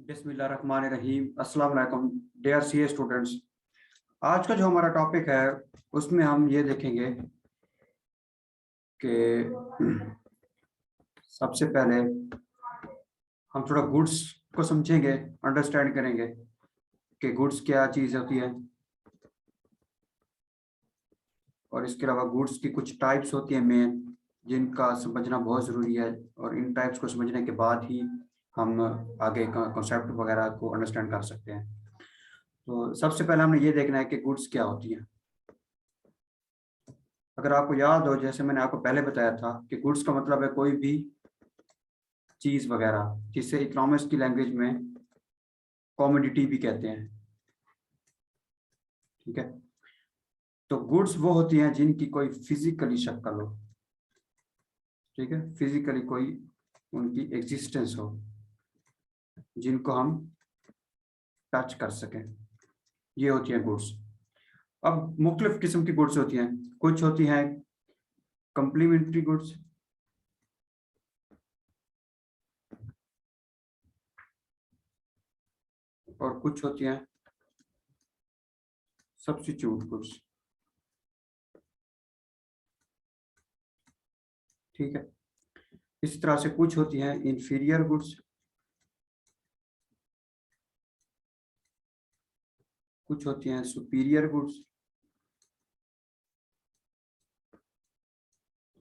बिस्मिल्लाहिर्रहमानिर्रहीम। अस्सलाम वालेकुम डियर सीए स्टूडेंट्स। आज का जो हमारा टॉपिक है उसमें हम ये देखेंगे कि सबसे पहले हम थोड़ा गुड्स को समझेंगे, अंडरस्टैंड करेंगे कि गुड्स क्या चीज़ होती है, और इसके अलावा गुड्स की कुछ टाइप्स होती हैं मेन, जिनका समझना बहुत ज़रूरी है, और इन टाइप्स को समझने के बाद ही हम आगे का कॉन्सेप्ट वगैरह को अंडरस्टैंड कर सकते हैं। तो सबसे पहले हमने ये देखना है कि गुड्स क्या होती है। अगर आपको याद हो, जैसे मैंने आपको पहले बताया था कि गुड्स का मतलब है कोई भी चीज़ वगैरह, जिसे इकोनॉमिक्स की लैंग्वेज में कमोडिटी भी कहते हैं। ठीक है, तो गुड्स वो होती हैं जिनकी कोई फिजिकली शक्ल हो। ठीक है, फिजिकली कोई उनकी एग्जिस्टेंस हो, जिनको हम टच कर सकें, ये होती हैं गुड्स। अब मुख्तलिफ किस्म की गुड्स होती हैं। कुछ होती हैं कम्प्लीमेंट्री गुड्स, और कुछ होती हैं सब्स्टिट्यूट गुड्स। ठीक है, इस तरह से कुछ होती हैं इंफीरियर गुड्स, कुछ होती हैं सुपीरियर गुड्स,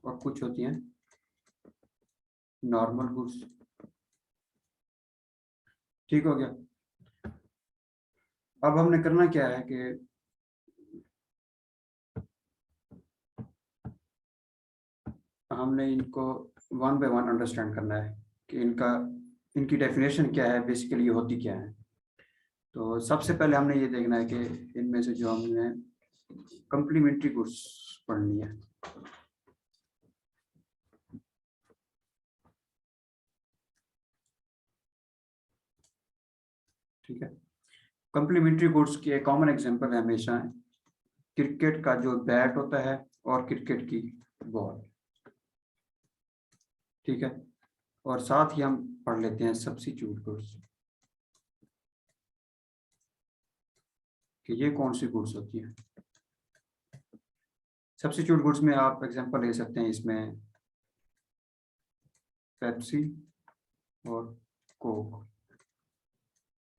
और कुछ होती हैं नॉर्मल गुड्स। ठीक हो गया। अब हमने करना क्या है कि हमने इनको वन बाय वन अंडरस्टैंड करना है कि इनकी डेफिनेशन क्या है, बेसिकली ये होती क्या है। तो सबसे पहले हमने ये देखना है कि इनमें से जो हमने कम्प्लीमेंट्री गुड्स पढ़नी है। ठीक है, कम्प्लीमेंट्री गुड्स की एक कॉमन एग्जांपल है हमेशा क्रिकेट का जो बैट होता है और क्रिकेट की बॉल। ठीक है, और साथ ही हम पढ़ लेते हैं सब्स्टिट्यूट गुड्स, कि ये कौन सी गुड्स होती है। सब्स्टिट्यूट गुड्स में आप एग्जांपल ले सकते हैं, इसमें पेप्सी और कोक,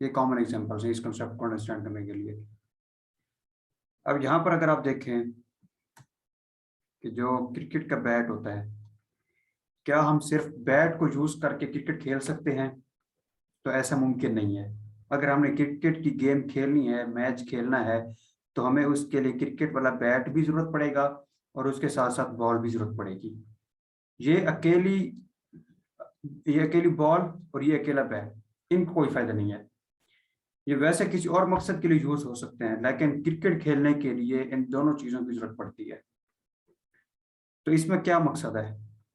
ये कॉमन एग्जांपल्स हैं इस कंसेप्ट को अंडरस्टैंड करने के लिए। अब यहाँ पर अगर आप देखें कि जो क्रिकेट का बैट होता है, क्या हम सिर्फ बैट को यूज करके क्रिकेट खेल सकते हैं? तो ऐसा मुमकिन नहीं है। अगर हमने क्रिकेट की गेम खेलनी है, मैच खेलना है, तो हमें उसके लिए क्रिकेट वाला बैट भी जरूरत पड़ेगा, और उसके साथ साथ बॉल भी जरूरत पड़ेगी। ये अकेली ये अकेली बॉल और ये अकेला बैट, इनको कोई फायदा नहीं है। ये वैसे किसी और मकसद के लिए यूज हो सकते हैं, लेकिन क्रिकेट खेलने के लिए इन दोनों चीजों की जरूरत पड़ती है। तो इसमें क्या मकसद है?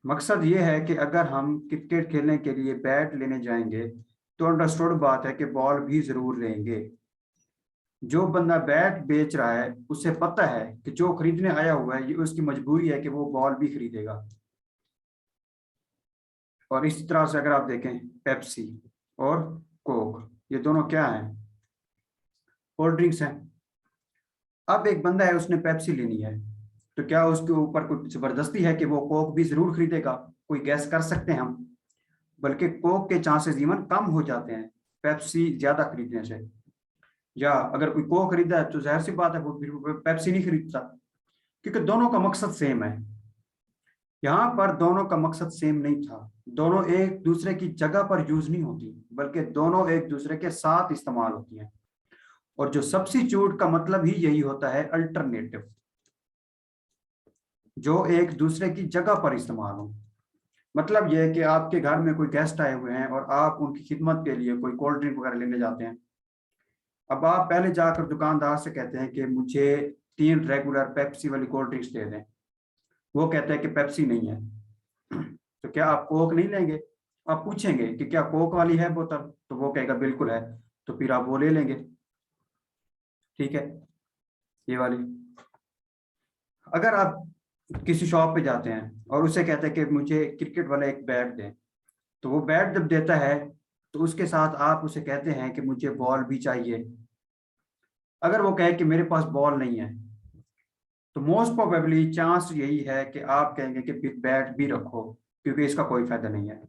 मकसद ये है कि अगर हम क्रिकेट खेलने के लिए बैट लेने जाएंगे, तो अंडरस्टूड बात है कि बॉल भी जरूर लेंगे। जो बंदा बैट बेच रहा है उसे पता है कि जो खरीदने आया हुआ है, ये उसकी मजबूरी है कि वो बॉल भी खरीदेगा। और इस तरह से अगर आप देखें, पेप्सी और कोक, ये दोनों क्या हैं? कोल्ड ड्रिंक्स हैं। अब एक बंदा है, उसने पेप्सी लेनी है, तो क्या उसके ऊपर कुछ जबरदस्ती है कि वो कोक भी जरूर खरीदेगा? कोई गैस कर सकते हैं हम? बल्कि कोक के चांसेस इवन कम हो जाते हैं पेप्सी ज्यादा खरीदने से। या अगर कोई कोक खरीदा है तो जाहिर सी बात है वो फिर पेप्सी नहीं खरीदता, क्योंकि दोनों का मकसद सेम है। यहाँ पर दोनों का मकसद सेम नहीं था। दोनों एक दूसरे की जगह पर यूज नहीं होती, बल्कि दोनों एक दूसरे के साथ इस्तेमाल होती हैं। और जो सब्स्टिट्यूट का मतलब ही यही होता है, अल्टरनेटिव, जो एक दूसरे की जगह पर इस्तेमाल हो। मतलब यह है कि आपके घर में कोई गेस्ट आए हुए हैं और आप उनकी खिदमत के लिए कोई कोल्ड ड्रिंक वगैरह लेने जाते हैं। अब आप पहले जाकर दुकानदार से कहते हैं कि मुझे 3 रेगुलर पेप्सी वाली कोल्ड ड्रिंक्स दे दें। वो कहते हैं कि पेप्सी नहीं है। तो क्या आप कोक नहीं लेंगे? आप पूछेंगे कि क्या कोक वाली है बोतल, तो वो कहेगा बिल्कुल है, तो फिर आप वो ले लेंगे। ठीक है, ये वाली। अगर आप किसी शॉप पे जाते हैं और उसे कहते हैं कि मुझे क्रिकेट वाला एक बैट दें, तो वो बैट जब देता है तो उसके साथ आप उसे कहते हैं कि मुझे बॉल भी चाहिए। अगर वो कहे कि मेरे पास बॉल नहीं है, तो मोस्ट प्रोबेबली चांस यही है कि आप कहेंगे कि बैट भी रखो, क्योंकि इसका कोई फायदा नहीं है।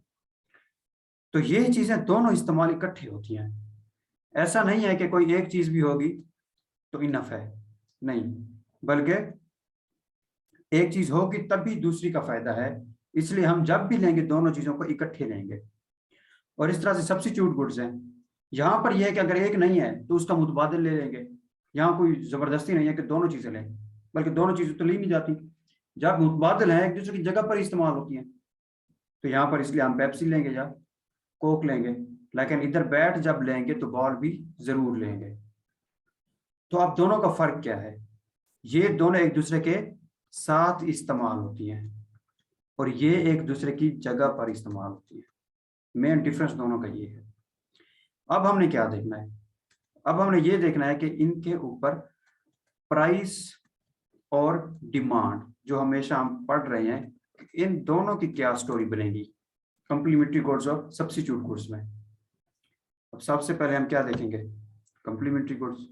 तो ये चीजें दोनों इस्तेमाल इकट्ठी होती हैं। ऐसा नहीं है कि कोई एक चीज भी होगी तो इनफ है, नहीं, बल्कि एक चीज होगी तब भी दूसरी का फायदा है। इसलिए हम जब भी लेंगे दोनों चीजों को इकट्ठे लेंगे। और इस तरह से सब्स्टिट्यूट गुड्स हैं। यहाँ पर यह है कि अगर एक नहीं है तो उसका मुतबादिल ले लेंगे। यहाँ कोई जबरदस्ती नहीं है कि दोनों चीजें लें, बल्कि दोनों चीजें तो ली नहीं जाती। जब मुतबादिल हैं एक दूसरे की जगह पर इस्तेमाल होती हैं, तो यहाँ पर इसलिए हम पेप्सी लेंगे या कोक लेंगे। लेकिन इधर बैट जब लेंगे तो बॉल भी जरूर लेंगे। तो अब दोनों का फर्क क्या है? ये दोनों एक दूसरे के साथ इस्तेमाल होती हैं और ये एक दूसरे की जगह पर इस्तेमाल होती है। मेन डिफरेंस दोनों का ये है। अब हमने क्या देखना है? अब हमने ये देखना है कि इनके ऊपर प्राइस और डिमांड, जो हमेशा हम पढ़ रहे हैं, इन दोनों की क्या स्टोरी बनेगी कंप्लीमेंट्री गुड्स और सब्स्टिट्यूट गुड्स में। अब सबसे पहले हम क्या देखेंगे? Complementary goods.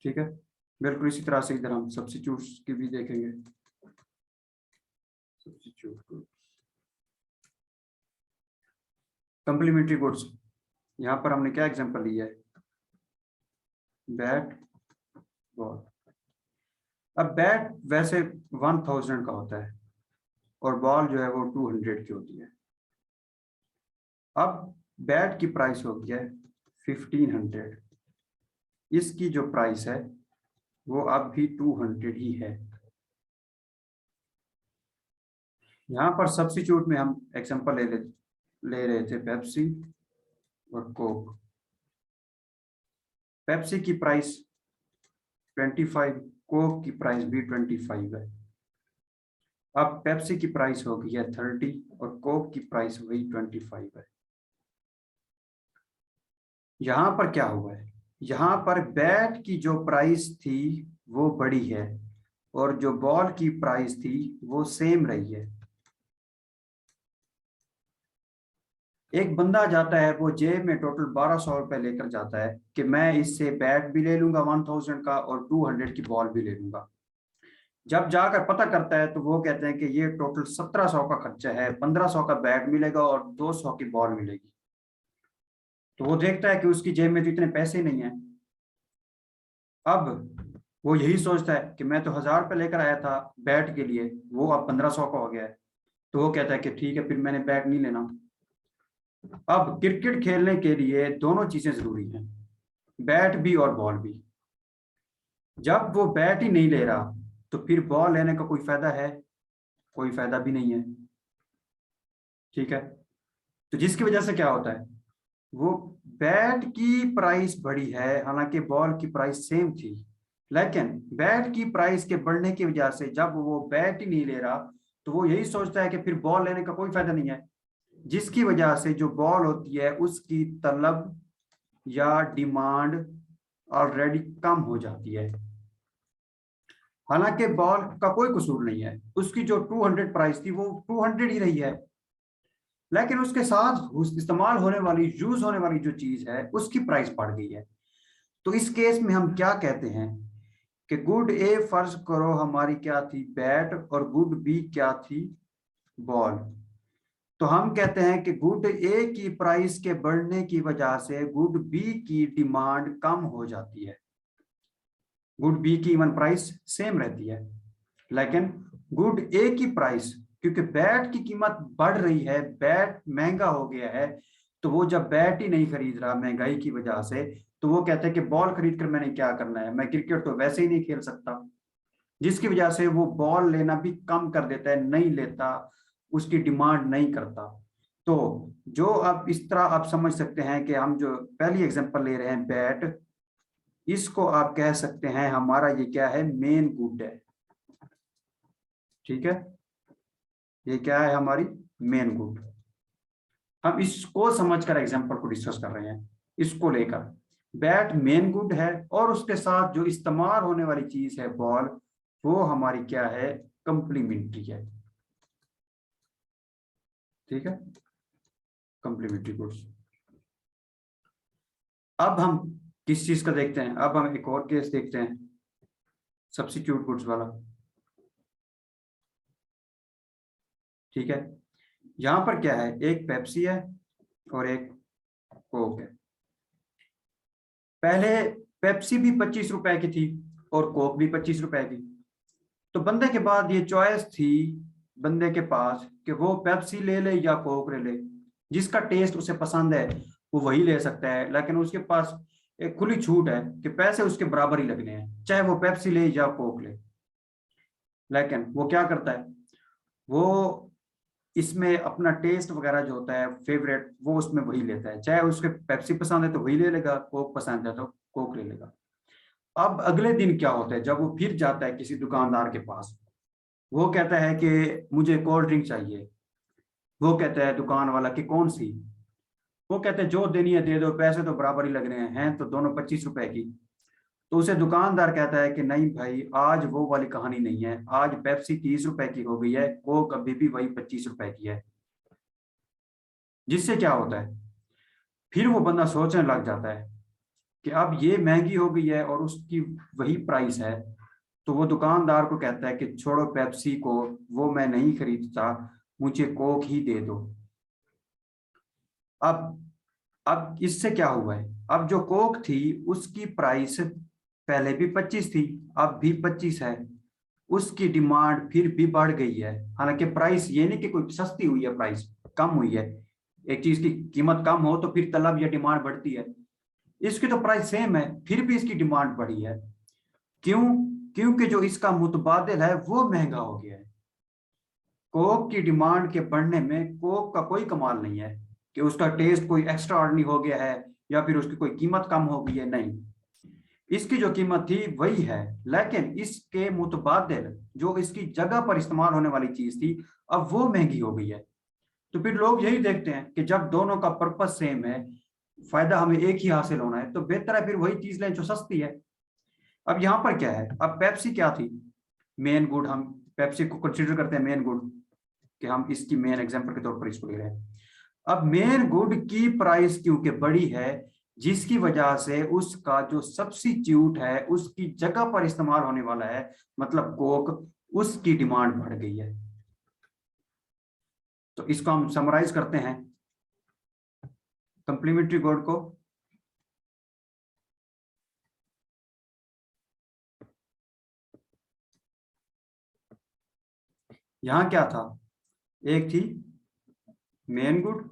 ठीक है, बिल्कुल इसी तरह से इधर हम सब्स्टिट्यूट्स की भी देखेंगे। सब्स्टिट्यूट गुड्स, कंप्लीमेंट्री गुड्स, यहां पर हमने क्या एग्जांपल लिया है? Bat, ball. अब बैट वैसे 1000 का होता है और बॉल जो है वो 200 की होती है। अब बैट की प्राइस होती है 1500, इसकी जो प्राइस है वो अब भी 200 ही है। यहाँ पर सब्स्टिट्यूट में हम एग्जांपल ले रहे थे पेप्सी और कोक। पेप्सी की प्राइस 25, कोक की प्राइस भी 25 है। अब पेप्सी की प्राइस हो गई है 30 और कोक की प्राइस वही 25 है। यहाँ पर क्या हुआ है? यहाँ पर बैट की जो प्राइस थी वो बड़ी है और जो बॉल की प्राइस थी वो सेम रही है। एक बंदा जाता है, वो जेब में टोटल 1200 रुपए लेकर जाता है कि मैं इससे बैट भी ले लूंगा 1000 का और 200 की बॉल भी ले लूंगा। जब जाकर पता करता है तो वो कहते हैं कि ये टोटल 1700 का खर्चा है, 1500 का बैट मिलेगा और 200 की बॉल मिलेगी। तो वो देखता है कि उसकी जेब में तो इतने पैसे नहीं है। अब वो यही सोचता है कि मैं तो 1000 रुपये लेकर आया था बैट के लिए, वो अब 1500 का हो गया है। तो वो कहता है कि ठीक है, फिर मैंने बैट नहीं लेना। अब क्रिकेट खेलने के लिए दोनों चीजें जरूरी हैं, बैट भी और बॉल भी। जब वो बैट ही नहीं ले रहा तो फिर बॉल लेने का कोई फायदा है? कोई फायदा भी नहीं है। ठीक है, तो जिसकी वजह से क्या होता है, वो बैट की प्राइस बढ़ी है, हालांकि बॉल की प्राइस सेम थी। लेकिन बैट की प्राइस के बढ़ने की वजह से जब वो बैट ही नहीं ले रहा तो वो यही सोचता है कि फिर बॉल लेने का कोई फायदा नहीं है, जिसकी वजह से जो बॉल होती है उसकी तलब या डिमांड ऑलरेडी कम हो जाती है। हालांकि बॉल का कोई कसूर नहीं है, उसकी जो 200 प्राइस थी वो 200 ही रही है, लेकिन उसके साथ इस्तेमाल होने वाली, यूज होने वाली जो चीज है उसकी प्राइस बढ़ गई है। तो इस केस में हम क्या कहते हैं कि गुड ए फर्ज करो हमारी क्या थी? बैट, और गुड बी क्या थी? बॉल। तो हम कहते हैं कि गुड ए की प्राइस के बढ़ने की वजह से गुड बी की डिमांड कम हो जाती है। गुड बी की इवन प्राइस सेम रहती है, लेकिन गुड ए की प्राइस, क्योंकि बैट की कीमत बढ़ रही है, बैट महंगा हो गया है, तो वो जब बैट ही नहीं खरीद रहा महंगाई की वजह से, तो वो कहते हैं कि बॉल खरीद कर मैंने क्या करना है, मैं क्रिकेट तो वैसे ही नहीं खेल सकता। जिसकी वजह से वो बॉल लेना भी कम कर देता है, नहीं लेता, उसकी डिमांड नहीं करता। तो जो आप इस तरह आप समझ सकते हैं कि हम जो पहली एग्जांपल ले रहे हैं बैट, इसको आप कह सकते हैं हमारा ये क्या है? मेन गुड है। ठीक है, ये क्या है? हमारी मेन गुड। हम इसको समझकर एग्जांपल को डिस्कस कर रहे हैं, इसको लेकर। बैट मेन गुड है और उसके साथ जो इस्तेमाल होने वाली चीज है बॉल, वो हमारी क्या है? कंप्लीमेंट्री है, ठीक है, कंप्लीमेंट्री गुड्स। अब हम किस चीज का देखते हैं, अब हम एक और केस देखते हैं, सब्स्टिट्यूट गुड्स वाला, ठीक है। यहां पर क्या है, एक पेप्सी है और एक कोक है। पहले पेप्सी भी 25 रुपए की थी और कोक भी 25 रुपए की। तो बंदे के बाद ये चॉइस थी बंदे के पास कि वो पेप्सी ले ले या कोक ले ले, जिसका टेस्ट उसे पसंद है वो वही ले सकता है। लेकिन उसके पास एक खुली छूट है कि पैसे उसके बराबर ही लगने हैं, चाहे वो पेप्सी ले या कोक ले। लेकिन वो क्या करता है, वो इसमें अपना टेस्ट वगैरह जो होता है फेवरेट, वो उसमें वही लेता है। चाहे उसके पेप्सी पसंद है तो वही ले लेगा, कोक पसंद है तो कोक ले लेगा। अब अगले दिन क्या होता है, जब वो फिर जाता है किसी दुकानदार के पास, वो कहता है कि मुझे कोल्ड ड्रिंक चाहिए। वो कहता है दुकान वाला कि कौन सी। वो कहते हैं जो देनी है दे दो, पैसे तो बराबर ही लग रहे हैं तो दोनों 25 रुपए की। तो उसे दुकानदार कहता है कि नहीं भाई, आज वो वाली कहानी नहीं है, आज पेप्सी 30 रुपए की हो गई है, कोक अभी भी वही 25 रुपए की है। जिससे क्या होता है, फिर वो बंदा सोचने लग जाता है कि अब ये महंगी हो गई है और उसकी वही प्राइस है। तो वो दुकानदार को कहता है कि छोड़ो पेप्सी को, वो मैं नहीं खरीदता, मुझे कोक ही दे दो। अब इससे क्या हुआ है, अब जो कोक थी उसकी प्राइस पहले भी 25 थी, अब भी 25 है। उसकी डिमांड फिर भी बढ़ गई है। हालांकि प्राइस ये नहीं कि कोई सस्ती हुई है, प्राइस कम हुई है। एक चीज की कीमत कम हो तो फिर तलब या डिमांड बढ़ती है। इसकी तो प्राइस सेम है, फिर भी इसकी डिमांड बढ़ी है। क्यों? क्योंकि जो इसका मुतबादिल है वो महंगा हो गया है। कोक की डिमांड के बढ़ने में कोक का कोई कमाल नहीं है कि उसका टेस्ट कोई एक्स्ट्रा ऑर्डिनरी हो गया है या फिर उसकी कोई कीमत कम हो गई है, नहीं। इसकी जो कीमत थी वही है, लेकिन इसके मुतबादिल जो इसकी जगह पर इस्तेमाल होने वाली चीज थी, अब वो महंगी हो गई है। तो फिर लोग यही देखते हैं कि जब दोनों का पर्पज सेम है, फायदा हमें एक ही हासिल होना है, तो बेहतर है फिर वही चीज लें जो सस्ती है। अब यहाँ पर क्या है, अब पेप्सी क्या थी, मेन गुड। हम पेप्सी को कंसिडर करते हैं मेन गुड, कि हम इसकी मेन एग्जांपल के तौर पर इसको ले रहे हैं। अब मेन गुड की प्राइस क्योंकि बड़ी है, जिसकी वजह से उसका जो सब्स्टिट्यूट है, उसकी जगह पर इस्तेमाल होने वाला है, मतलब कोक, उसकी डिमांड बढ़ गई है। तो इसको हम समराइज करते हैं कंप्लीमेंट्री गुड को। यहां क्या था, एक थी मेन गुड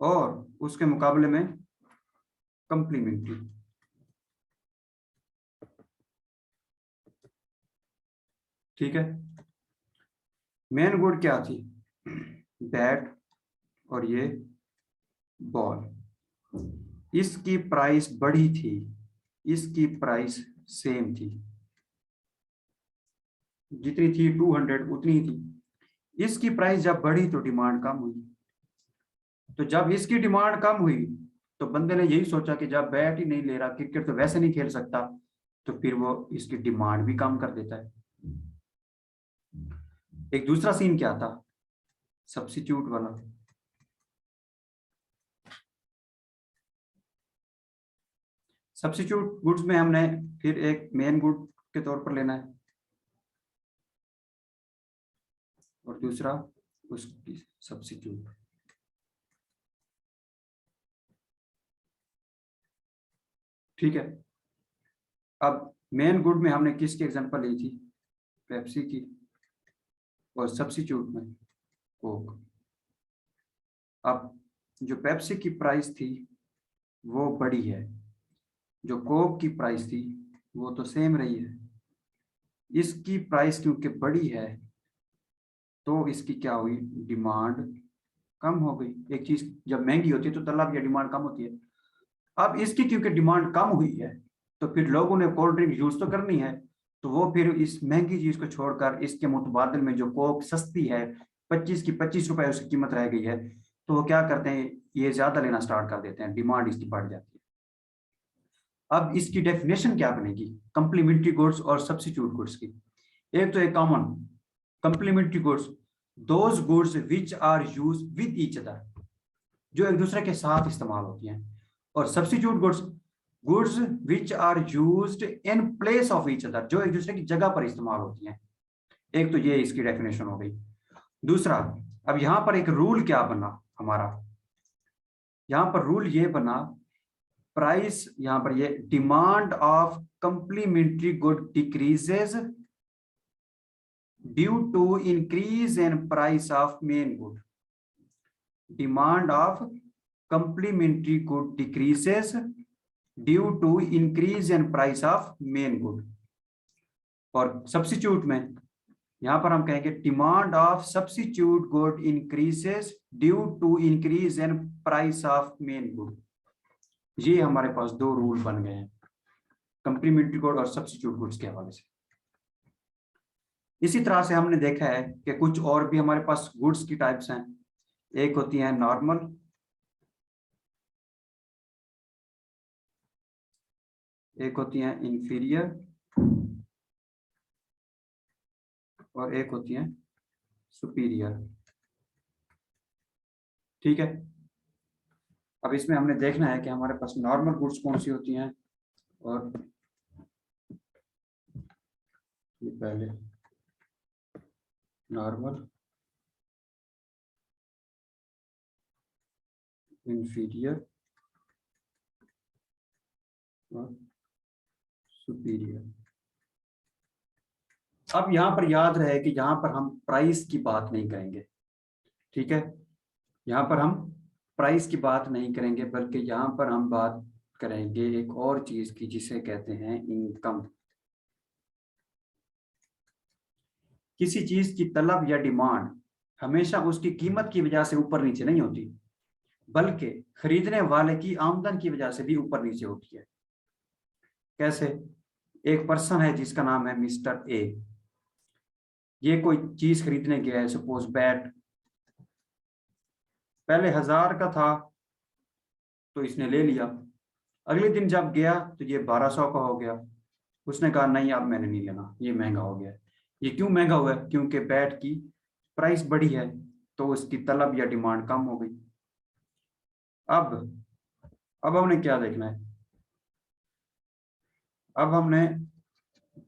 और उसके मुकाबले में कंप्लीमेंट्री, ठीक है। मेन गुड क्या थी, बैट और ये बॉल। इसकी प्राइस बढ़ी थी, इसकी प्राइस सेम थी, जितनी थी 200 उतनी ही थी। इसकी प्राइस जब बढ़ी तो डिमांड कम हुई। तो जब इसकी डिमांड कम हुई तो बंदे ने यही सोचा कि जब बैट ही नहीं ले रहा, क्रिकेट तो वैसे नहीं खेल सकता, तो फिर वो इसकी डिमांड भी कम कर देता है। एक दूसरा सीन क्या था, सब्स्टिट्यूट वाला। सब्स्टिट्यूट गुड्स में हमने फिर एक मेन गुड के तौर पर लेना है और दूसरा उसकी सब्स्टिट्यूट, ठीक है। अब मेन गुड में हमने किसकी एग्जांपल ली थी, पेप्सी की, और सब्स्टिट्यूट में कोक। अब जो पेप्सी की प्राइस थी वो बढ़ी है, जो कोक की प्राइस थी वो तो सेम रही है। इसकी प्राइस क्योंकि बढ़ी है तो इसकी क्या हुई, डिमांड कम हो गई। एक चीज जब महंगी होती है तो तलब या डिमांड कम होती है। अब इसकी क्योंकि डिमांड कम हुई है तो फिर लोगों ने कोल्ड ड्रिंक यूज तो करनी है, तो वो फिर इस महंगी चीज को छोड़कर इसके मुतबादिल में जो कोक सस्ती है, 25 की 25 रुपए उसकी कीमत रह गई है, तो वो क्या करते हैं, ये ज्यादा लेना स्टार्ट कर देते हैं, डिमांड इसकी बढ़ जाती है। अब इसकी डेफिनेशन क्या बनेगी कंप्लीमेंट्री गुड्स और सब्स्टिट्यूट गुड्स की। एक तो एक common complementary goods, those goods which are use with each other, जो एक दूसरे के साथ इस्तेमाल होती हैं, और substitute goods, goods which are used in place of each other, जो एक दूसरे की जगह पर इस्तेमाल होती हैं। एक तो ये इसकी डेफिनेशन हो गई। दूसरा, अब यहां पर एक रूल क्या बना हमारा, यहां पर रूल ये बना, प्राइस, यहां पर ये demand of complementary good decreases due to increase in price of main good, demand of complementary good decreases due to increase in price of main good. और सब्स्टिट्यूट में यहां पर हम कहेंगे demand of substitute good increases due to increase in price of main good. ये हमारे पास दो रूल बन गए हैं कंप्लीमेंट्री गुड और सब्स्टिट्यूट गुड्स के हवाले से। इसी तरह से हमने देखा है कि कुछ और भी हमारे पास गुड्स की टाइप्स हैं। एक होती है नॉर्मल, एक होती है इंफीरियर, और एक होती है सुपीरियर। ठीक है, अब इसमें हमने देखना है कि हमारे पास नॉर्मल गुड्स कौन सी होती हैं, और ये पहले नॉर्मल, इंफीरियर और सुपीरियर। अब यहां पर याद रहे कि यहां पर हम प्राइस की बात नहीं करेंगे, ठीक है, यहां पर हम प्राइस की बात नहीं करेंगे, बल्कि यहां पर हम बात करेंगे एक और चीज की जिसे कहते हैं इनकम। किसी चीज की तलब या डिमांड हमेशा उसकी कीमत की वजह से ऊपर नीचे नहीं होती, बल्कि खरीदने वाले की आमदन की वजह से भी ऊपर नीचे होती है। कैसे? एक पर्सन है जिसका नाम है मिस्टर ए, ये कोई चीज खरीदने गया है, सपोज बैट, पहले 1000 का था तो इसने ले लिया, अगले दिन जब गया तो ये 1200 का हो गया, उसने कहा नहीं अब मैंने नहीं लेना, ये महंगा हो गया। ये क्यों महंगा हुआ है? क्योंकि बैट की प्राइस बढ़ी है तो उसकी तलब या डिमांड कम हो गई। अब हमने क्या देखना है, अब हमने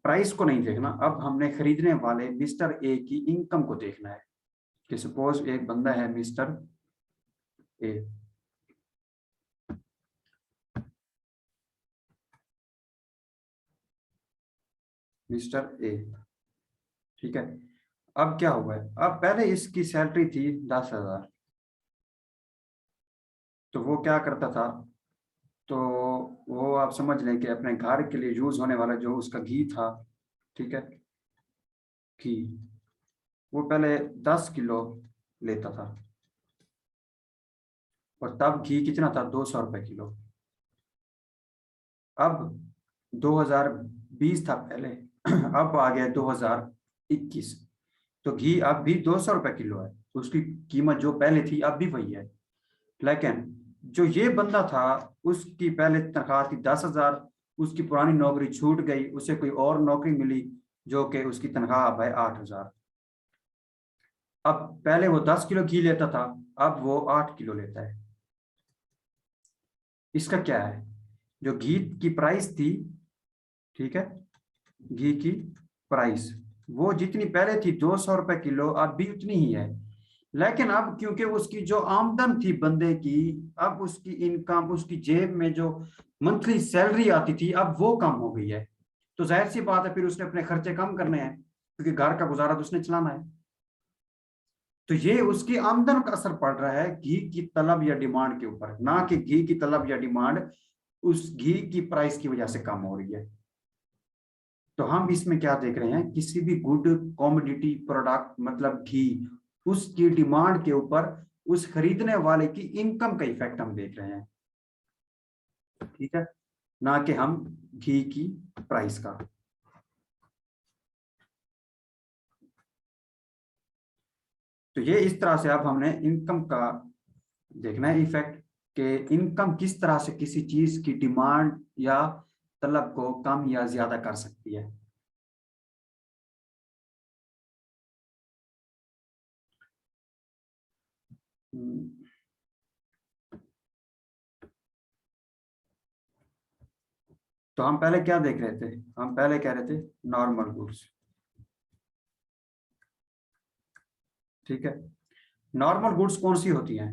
प्राइस को नहीं देखना, अब हमने खरीदने वाले मिस्टर ए की इनकम को देखना है कि सपोज एक बंदा है मिस्टर ए, मिस्टर ए, ठीक है। अब क्या हुआ है, अब पहले इसकी सैलरी थी 10,000, तो वो क्या करता था, तो वो आप समझ लें कि अपने घर के लिए यूज होने वाला जो उसका घी था, ठीक है, घी, वो पहले 10 किलो लेता था, और तब घी कितना था, 200 रुपए किलो। अब 2020 था पहले, अब आ गया 2021, तो घी अब भी 200 रुपए किलो है, उसकी कीमत जो पहले थी अब भी वही है। लेकिन जो ये बंदा था उसकी पहले तनख्वाह थी 10,000, उसकी पुरानी नौकरी छूट गई, उसे कोई और नौकरी मिली जो कि उसकी तनख्वाह अब है 8,000। अब पहले वो 10 किलो घी लेता था, अब वो 8 किलो लेता है। इसका क्या है, जो घी की प्राइस थी, ठीक है, घी की प्राइस वो जितनी पहले थी 200 रुपए किलो, अब भी उतनी ही है, लेकिन अब क्योंकि उसकी जो आमदन थी बंदे की, अब उसकी इनकम, उसकी जेब में जो मंथली सैलरी आती थी अब वो कम हो गई है, तो जाहिर सी बात है फिर उसने अपने खर्चे कम करने हैं, क्योंकि घर का गुजारा तो उसने चलाना है। तो ये उसकी आमदन का असर पड़ रहा है घी की तलब या डिमांड के ऊपर, ना कि घी की तलब या डिमांड उस घी की प्राइस की वजह से कम हो रही है। तो हम इसमें क्या देख रहे हैं, किसी भी गुड कॉमोडिटी प्रोडक्ट मतलब घी, उसकी डिमांड के ऊपर उस खरीदने वाले की इनकम का इफेक्ट हम देख रहे हैं, ठीक है, ना कि हम घी की प्राइस का। तो ये इस तरह से अब हमने इनकम का देखना है इफेक्ट, कि इनकम किस तरह से किसी चीज की डिमांड या तलब को कम या ज्यादा कर सकती है। तो हम पहले क्या देख रहे थे, हम पहले कह रहे थे नॉर्मल गुड्स, ठीक है। नॉर्मल गुड्स कौन सी होती हैं?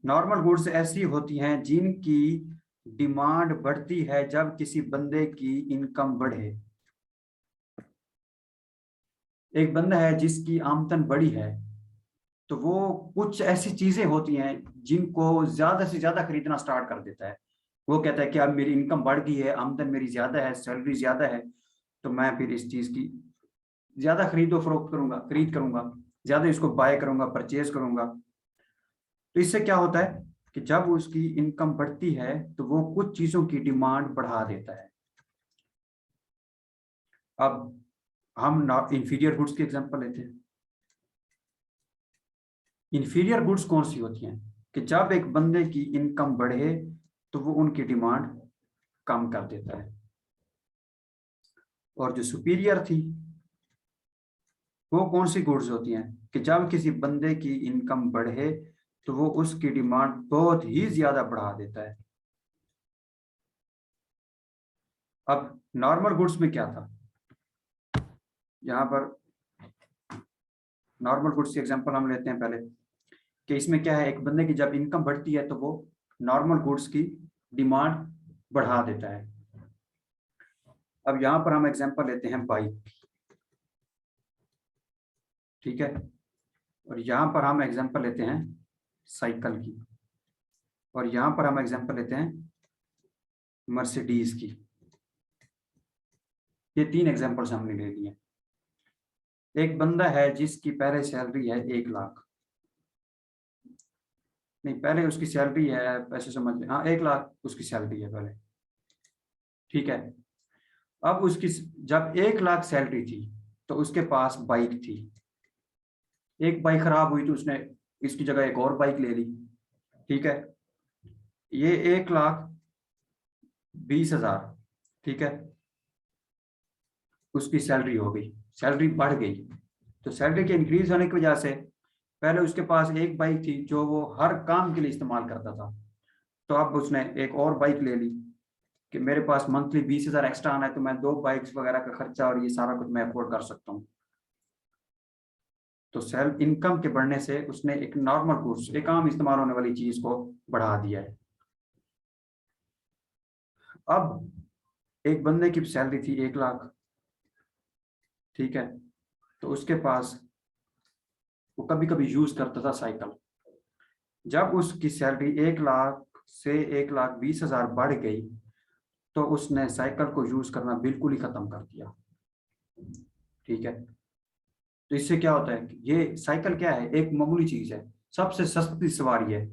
नॉर्मल गुड्स ऐसी होती हैं जिनकी डिमांड बढ़ती है जब किसी बंदे की इनकम बढ़े। एक बंदा है जिसकी आमदन बड़ी है, तो वो कुछ ऐसी चीजें होती हैं जिनको ज्यादा से ज्यादा खरीदना स्टार्ट कर देता है। वो कहता है कि अब मेरी इनकम बढ़ गई है, आमदन मेरी ज्यादा है, सैलरी ज्यादा है, तो मैं फिर इस चीज की ज्यादा खरीदो फरोख्त करूंगा, खरीद करूंगा, ज्यादा इसको बाय करूंगा, परचेज करूंगा। तो इससे क्या होता है कि जब उसकी इनकम बढ़ती है तो वो कुछ चीजों की डिमांड बढ़ा देता है। अब हम इंफीरियर गुड्स की एग्जांपल लेते हैं। इंफीरियर गुड्स कौन सी होती हैं कि जब एक बंदे की इनकम बढ़े तो वो उनकी डिमांड कम कर देता है। और जो सुपीरियर थी वो कौन सी गुड्स होती हैं कि जब किसी बंदे की इनकम बढ़े तो वो उसकी डिमांड बहुत ही ज्यादा बढ़ा देता है। अब नॉर्मल गुड्स में क्या था, यहाँ पर नॉर्मल गुड्स की एग्जांपल हम लेते हैं पहले, कि इसमें क्या है, एक बंदे की जब इनकम बढ़ती है तो वो नॉर्मल गुड्स की डिमांड बढ़ा देता है। अब यहाँ पर हम एग्जांपल लेते हैं बाइक, ठीक है, और यहाँ पर हम एग्जांपल लेते हैं साइकिल की, और यहाँ पर हम एग्जांपल लेते हैं मर्सिडीज की। ये 3 एग्जांपल्स हमने ले लिए। एक बंदा है जिसकी पहले सैलरी है 1 लाख, नहीं पहले उसकी सैलरी है, ऐसे समझ लें, हाँ 1 लाख उसकी सैलरी है पहले, ठीक है। अब उसकी जब 1 लाख सैलरी थी तो उसके पास बाइक थी। एक बाइक खराब हुई तो उसने इसकी जगह एक और बाइक ले ली, ठीक है। ये 1,20,000, ठीक है, उसकी सैलरी हो गई, सैलरी बढ़ गई। तो सैलरी के इंक्रीज होने की वजह से पहले उसके पास एक बाइक थी जो वो हर काम के लिए इस्तेमाल करता था, तो अब उसने एक और बाइक ले ली कि मेरे पास मंथली 20,000 एक्स्ट्रा आना है, तो मैं 2 बाइक्स वगैरह का खर्चा और ये सारा कुछ मैं अफोर्ड कर सकता हूँ। तो सेल्फ इनकम के बढ़ने से उसने एक नॉर्मल गुड्स, एक आम इस्तेमाल होने वाली चीज को बढ़ा दिया है। अब एक बंदे की सैलरी थी 1 लाख, ठीक है, तो उसके पास वो कभी कभी यूज करता था साइकिल। जब उसकी सैलरी 1 लाख से 1,20,000 बढ़ गई तो उसने साइकिल को यूज करना बिल्कुल ही खत्म कर दिया, ठीक है। तो इससे क्या होता है कि ये साइकिल क्या है, एक मामूली चीज है, सबसे सस्ती सवारी है,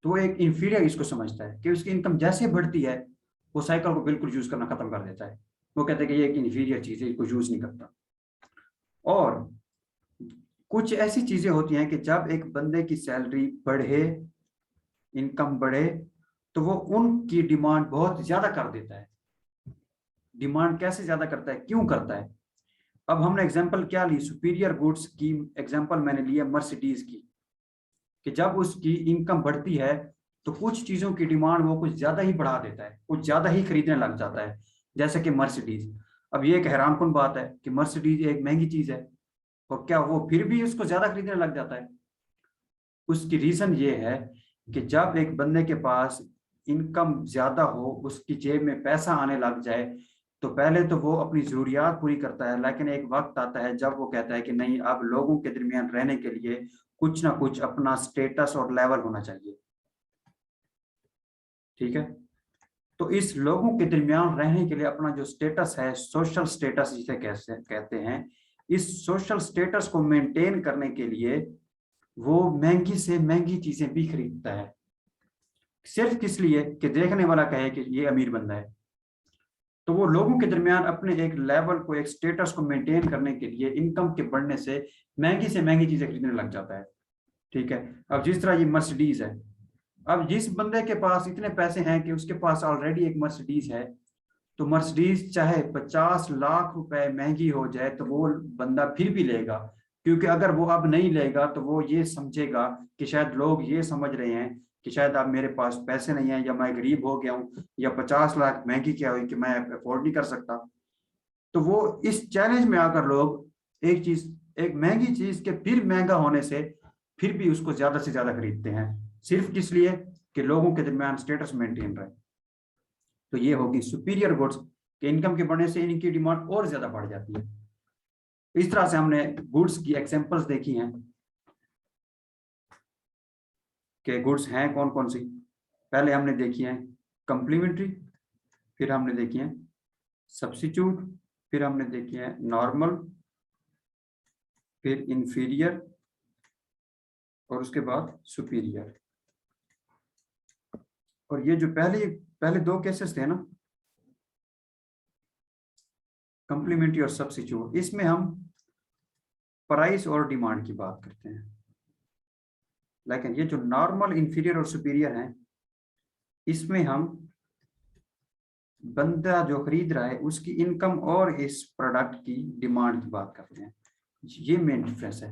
तो वो एक इंफीरियर इसको समझता है कि उसकी इनकम जैसे बढ़ती है वो साइकिल को बिल्कुल यूज करना खत्म कर देता है। वो कहते हैं कि ये एक इंफीरियर चीज है, इसको यूज नहीं करता। और कुछ ऐसी चीजें होती हैं कि जब एक बंदे की सैलरी बढ़े, इनकम बढ़े, तो वो उनकी डिमांड बहुत ज्यादा कर देता है। डिमांड कैसे ज्यादा करता है, क्यों करता है? अब हमने एग्जांपल क्या ली, सुपीरियर गुड्स की एग्जांपल मैंने लिया मर्सिडीज की, कि जब उसकी इनकम बढ़ती है तो कुछ चीजों की डिमांड वो कुछ ज्यादा ही बढ़ा देता है, कुछ ज्यादा ही खरीदने लग जाता है, जैसे कि मर्सिडीज। अब ये एक हैरानकुन बात है कि मर्सिडीज एक महंगी चीज है और क्या वो फिर भी उसको ज्यादा खरीदने लग जाता है? उसकी रीजन ये है कि जब एक बंदे के पास इनकम ज्यादा हो, उसकी जेब में पैसा आने लग जाए, तो पहले तो वो अपनी जरूरियात पूरी करता है, लेकिन एक वक्त आता है जब वो कहता है कि नहीं, अब लोगों के दरमियान रहने के लिए कुछ ना कुछ अपना स्टेटस और लेवल होना चाहिए, ठीक है। तो इस लोगों के दरमियान रहने के लिए अपना जो स्टेटस है, सोशल स्टेटस जिसे कैसे कहते हैं, इस सोशल स्टेटस को मेंटेन करने के लिए वो महंगी से महंगी चीजें भी खरीदता है, सिर्फ किस लिए कि देखने वाला कहे कि ये अमीर बंदा है। तो वो लोगों के दरमियान अपने एक लेवल को, एक स्टेटस को मेंटेन करने के लिए इनकम के बढ़ने से महंगी चीजें खरीदने लग जाता है, ठीक है। अब जिस तरह ये मर्सिडीज है, अब जिस बंदे के पास इतने पैसे हैं कि उसके पास ऑलरेडी एक मर्सिडीज है, तो मर्सिडीज चाहे 50 लाख रुपए महंगी हो जाए तो वो बंदा फिर भी लेगा, क्योंकि अगर वो अब नहीं लेगा तो वो ये समझेगा कि शायद लोग ये समझ रहे हैं कि शायद अब मेरे पास पैसे नहीं है, या मैं गरीब हो गया हूँ, या 50 लाख महंगी क्या हुई कि मैं अफोर्ड नहीं कर सकता। तो वो इस चैलेंज में आकर लोग एक चीज, एक महंगी चीज के फिर महंगा होने से फिर भी उसको ज्यादा से ज्यादा खरीदते हैं, सिर्फ किस लिए कि लोगों के दरमियान स्टेटस मेंटेन रहे। तो ये होगी सुपीरियर गुड्स के इनकम के बढ़ने से इनकी डिमांड और ज्यादा बढ़ जाती है। इस तरह से हमने गुड्स की एग्जांपल्स देखी हैं कि गुड्स हैं कौन कौन सी। पहले हमने देखी है कंप्लीमेंट्री, फिर हमने देखी है सब्स्टिट्यूट, फिर हमने देखी है नॉर्मल, फिर इंफीरियर, और उसके बाद सुपीरियर। और ये जो पहले दो केसेस थे ना, कंप्लीमेंट्री और सब्स्टिट्यूट, इसमें हम प्राइस और डिमांड की बात करते हैं। लेकिन ये जो नॉर्मल, इंफीरियर और सुपीरियर हैं, इसमें हम बंदा जो खरीद रहा है उसकी इनकम और इस प्रोडक्ट की डिमांड की बात करते हैं। ये मेन डिफरेंस है।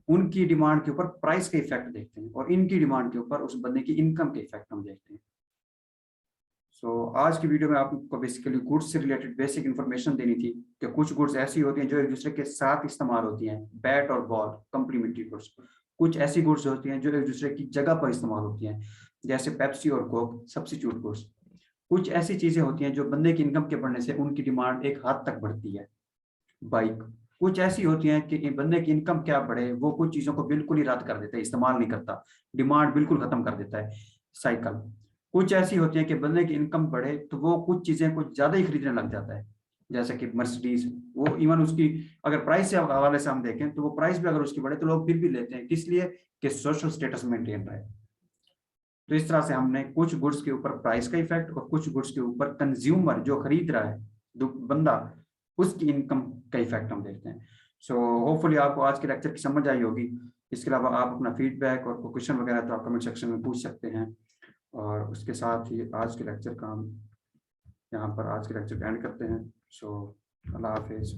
उनकी डिमांड के ऊपर प्राइस का इफेक्ट देखते हैं और इनकी डिमांड के ऊपर उस बंदे की इनकम के इफेक्ट हम देखते हैं। आज की वीडियो में आपको बेसिकली गुड्स से रिलेटेड बेसिक इन्फॉर्मेशन देनी थी कि कुछ गुड्स ऐसी होती हैं जो एक दूसरे के साथ इस्तेमाल होती हैं, बैट और बॉल कंप्लीमेंट्री गुड्स। कुछ ऐसी गुड्स होती हैं जो एक दूसरे की जगह पर इस्तेमाल होती हैं, जैसे पेप्सी और कोक सब्स्टिट्यूट गुड्स। कुछ ऐसी चीजें होती हैं जो बंदे की इनकम के बढ़ने से उनकी डिमांड एक हद तक बढ़ती है, बाइक। कुछ ऐसी होती हैं कि बंदे की इनकम क्या बढ़े, वो कुछ चीजों को बिल्कुल ही रद्द कर देता है, इस्तेमाल नहीं करता, डिमांड बिल्कुल खत्म कर देता है, साइकिल। कुछ ऐसी होती हैं कि बंदे की इनकम बढ़े तो वो कुछ चीजें कुछ ज्यादा ही खरीदने लग जाता है, जैसे कि मर्सिडीज। वो इवन उसकी अगर प्राइस से हवाले से हम देखें तो वो प्राइस भी अगर उसकी बढ़े तो लोग फिर भी लेते हैं, किस लिए कि सोशल स्टेटस मेंटेन रहे। तो इस तरह से हमने कुछ गुड्स के ऊपर प्राइस का इफेक्ट और कुछ गुड्स के ऊपर कंज्यूमर जो खरीद रहा है, बंदा, उसकी इनकम का इफेक्ट हम देखते हैं। होपफुली आपको आज के लेक्चर की समझ आई होगी। इसके अलावा आप अपना फीडबैक और क्वेश्चन वगैरह तो आप कमेंट सेक्शन में पूछ सकते हैं। और उसके साथ ही आज के लेक्चर का हम यहाँ पर आज के लेक्चर को एंड करते हैं। अल्लाह हाफिज़।